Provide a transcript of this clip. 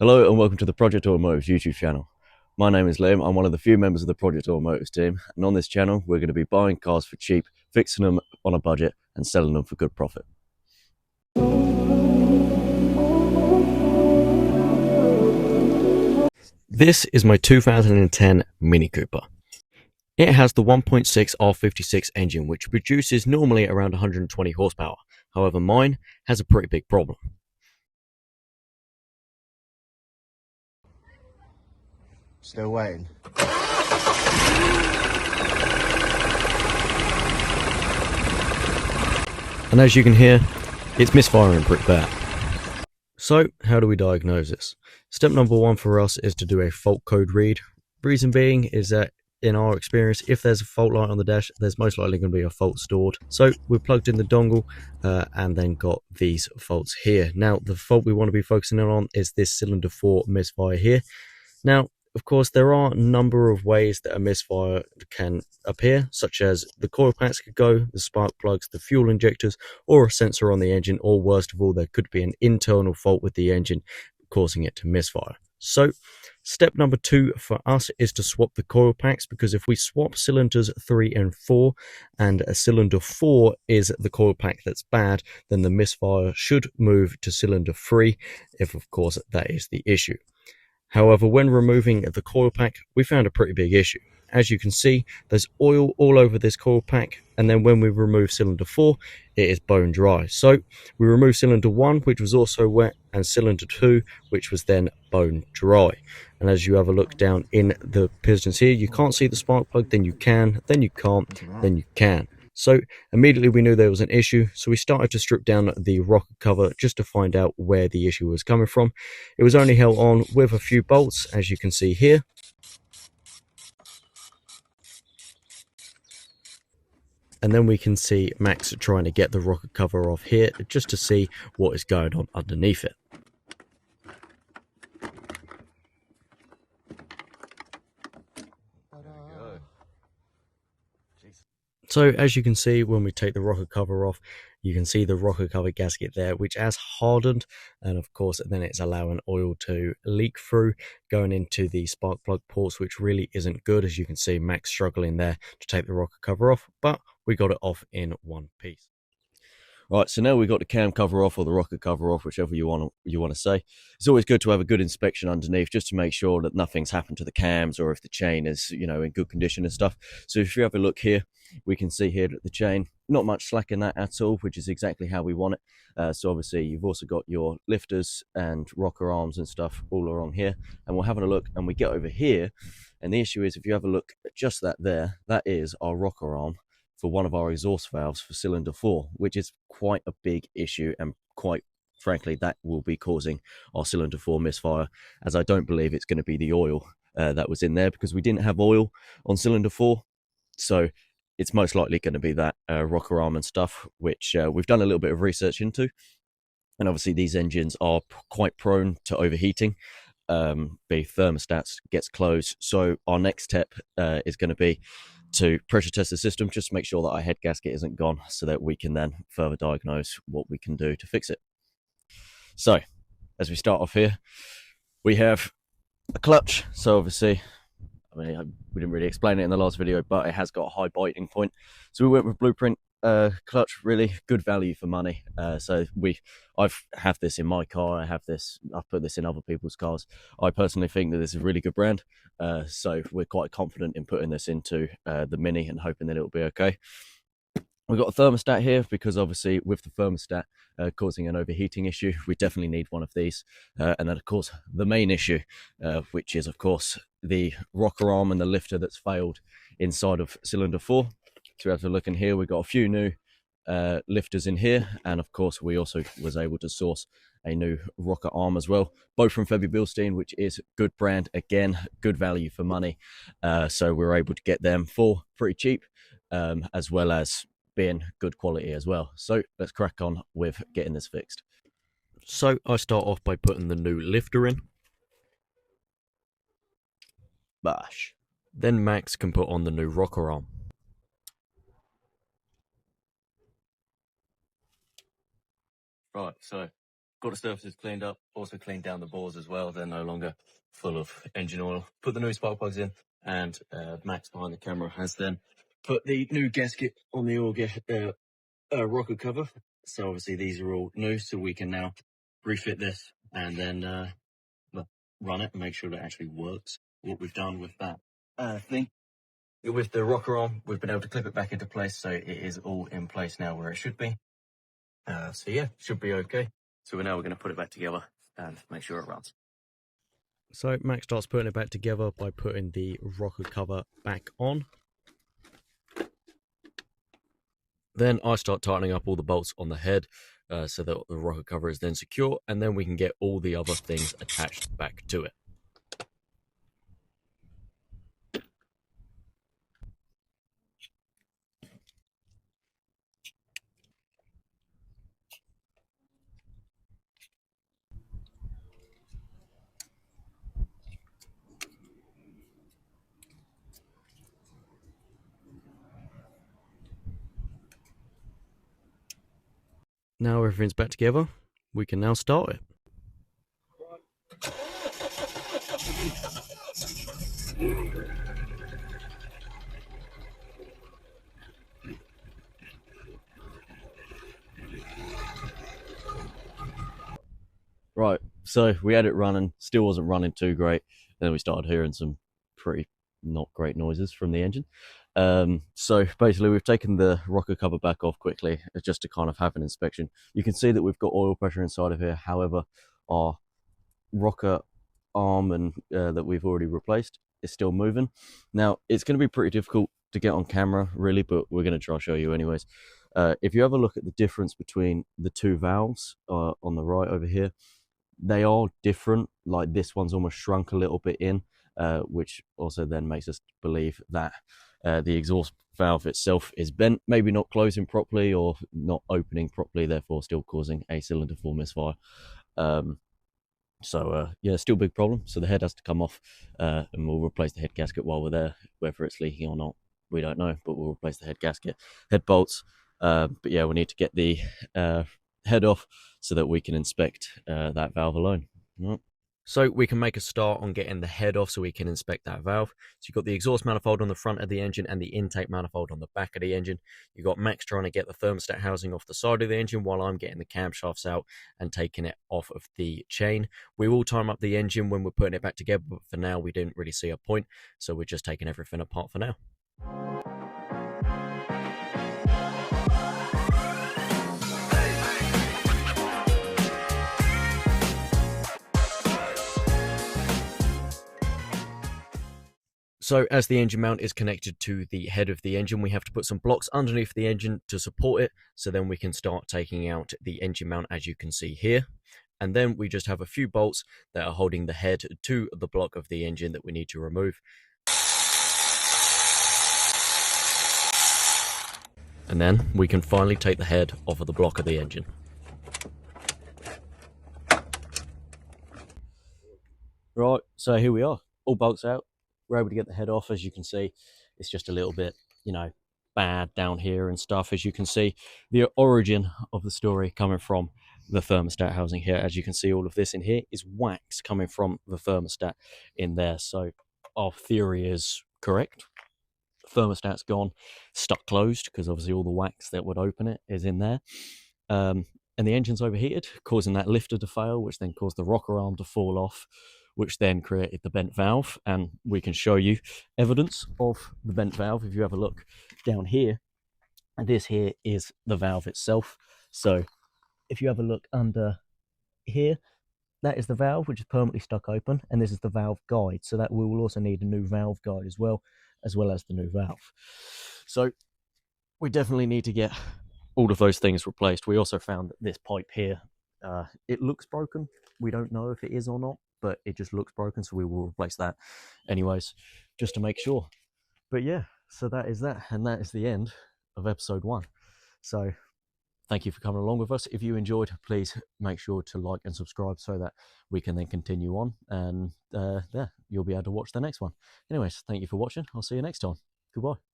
Hello and welcome to the Project Automotive YouTube channel. My name is Liam, I'm one of the few members of the Project Automotive team, and on this channel we're going to be buying cars for cheap, fixing them on a budget and selling them for good profit. This is my 2010 Mini Cooper. It has the 1.6 R56 engine, which produces normally around 120 horsepower. However, mine has a pretty big problem. Still waiting. And as you can hear, it's misfiring pretty bad. So, how do we diagnose this? Step number one for us is to do a fault code read. Reason being is that in our experience, if there's a fault light on the dash, there's most likely going to be a fault stored. So we plugged in the dongle and then got these faults here. Now, the fault we want to be focusing on is this cylinder 4 misfire here. Now, of course, there are a number of ways that a misfire can appear, such as the coil packs could go, the spark plugs, the fuel injectors, or a sensor on the engine, or worst of all, there could be an internal fault with the engine causing it to misfire. So, step number 2 for us is to swap the coil packs, because if we swap cylinders 3 and 4, and a cylinder 4 is the coil pack that's bad, then the misfire should move to cylinder 3, if of course that is the issue. However, when removing the coil pack, we found a pretty big issue. As you can see, there's oil all over this coil pack, and then when we remove cylinder 4, it is bone dry. So we removed cylinder 1, which was also wet, and cylinder 2, which was then bone dry. And as you have a look down in the pistons here, you can't see the spark plug, then you can, then you can't, then you can. So immediately we knew there was an issue, so we started to strip down the rocker cover just to find out where the issue was coming from. It was only held on with a few bolts, as you can see here. And then we can see Max trying to get the rocker cover off here just to see what is going on underneath it. So as you can see, when we take the rocker cover off, you can see the rocker cover gasket there, which has hardened, and of course then it's allowing oil to leak through, going into the spark plug ports, which really isn't good. As you can see, Max struggling there to take the rocker cover off, but we got it off in one piece. Right, so now we've got the cam cover off, or the rocker cover off, whichever you want to say. It's always good to have a good inspection underneath, just to make sure that nothing's happened to the cams, or if the chain is, in good condition and stuff. So if you have a look here, we can see here that the chain, not much slack in that at all, which is exactly how we want it. So obviously you've also got your lifters and rocker arms and stuff all along here. And we're having a look, and we get over here, and the issue is, if you have a look at just that there, that is our rocker arm for one of our exhaust valves for cylinder 4, which is quite a big issue, and quite frankly that will be causing our cylinder 4 misfire, as I don't believe it's going to be the oil that was in there, because we didn't have oil on cylinder 4. So it's most likely going to be that rocker arm and stuff, which we've done a little bit of research into. And obviously these engines are quite prone to overheating. The thermostat gets closed. So our next step is going to be to pressure test the system, just to make sure that our head gasket isn't gone, so that we can then further diagnose what we can do to fix it. So as we start off here, we have a clutch. So obviously, we didn't really explain it in the last video, but it has got a high biting point. So we went with Blueprint clutch, really good value for money. So I've have this in my car, I've put this in other people's cars. I personally think that this is a really good brand, so we're quite confident in putting this into the Mini and hoping that it'll be okay. We've got a thermostat here, because obviously with the thermostat causing an overheating issue, we definitely need one of these. And then of course the main issue, which is of course the rocker arm and the lifter that's failed inside of cylinder 4. So we have to look in here. We've got a few new lifters in here, and of course we also was able to source a new rocker arm as well, both from Febby Bilstein, which is good brand, again good value for money. So we're able to get them for pretty cheap, as well as being good quality as well. So let's crack on with getting this fixed. So I start off by putting the new lifter in. Bash. Then Max can put on the new rocker arm. Right, so got the surfaces cleaned up, also cleaned down the bores as well. They're no longer full of engine oil. Put the new spark plugs in, and Max behind the camera has then put the new gasket on the rocker cover. So obviously these are all new, so we can now refit this and then run it and make sure that it actually works. What we've done with that thing, with the rocker arm, we've been able to clip it back into place, so it is all in place now where it should be. So yeah, should be okay. So we're going to put it back together and make sure it runs. So Max starts putting it back together by putting the rocker cover back on. Then I start tightening up all the bolts on the head so that the rocker cover is then secure, and then we can get all the other things attached back to it. Now everything's back together, we can now start it. Right, so we had it running, still wasn't running too great. Then we started hearing some pretty not great noises from the engine. So basically we've taken the rocker cover back off quickly just to kind of have an inspection. You can see that we've got oil pressure inside of here. However, our rocker arm and that we've already replaced is still moving. Now it's going to be pretty difficult to get on camera really, but we're going to try to show you anyways. If you have a look at the difference between the two valves on the right over here, they are different. Like this one's almost shrunk a little bit in, which also then makes us believe that the exhaust valve itself is bent, maybe not closing properly or not opening properly, therefore still causing a cylinder fall misfire. Yeah, still a big problem. So the head has to come off, and we'll replace the head gasket while we're there. Whether it's leaking or not, we don't know, but we'll replace the head gasket, head bolts. But yeah, we need to get the head off so that we can inspect that valve alone. Right. So we can make a start on getting the head off so we can inspect that valve. So you've got the exhaust manifold on the front of the engine and the intake manifold on the back of the engine. You've got Max trying to get the thermostat housing off the side of the engine while I'm getting the camshafts out and taking it off of the chain. We will time up the engine when we're putting it back together, but for now we didn't really see a point, so we're just taking everything apart for now. So as the engine mount is connected to the head of the engine, we have to put some blocks underneath the engine to support it, so then we can start taking out the engine mount, as you can see here. And then we just have a few bolts that are holding the head to the block of the engine that we need to remove. And then we can finally take the head off of the block of the engine. Right, so here we are, all bolts out. We're able to get the head off. As you can see, it's just a little bit, bad down here and stuff. As you can see, the origin of the story coming from the thermostat housing here. As you can see, all of this in here is wax coming from the thermostat in there. So our theory is correct. Thermostat's gone, stuck closed, because obviously all the wax that would open it is in there. And the engine's overheated, causing that lifter to fail, which then caused the rocker arm to fall off, which then created the bent valve. And we can show you evidence of the bent valve if you have a look down here. And this here is the valve itself. So if you have a look under here, that is the valve, which is permanently stuck open, and this is the valve guide. So that we will also need a new valve guide as well as the new valve. So we definitely need to get all of those things replaced. We also found that this pipe here, it looks broken. We don't know if it is or not, but it just looks broken, so we will replace that anyways, just to make sure. But yeah, so that is that, and that is the end of episode 1. So thank you for coming along with us. If you enjoyed, please make sure to like and subscribe so that we can then continue on, and yeah, you'll be able to watch the next one. Anyways, thank you for watching. I'll see you next time. Goodbye.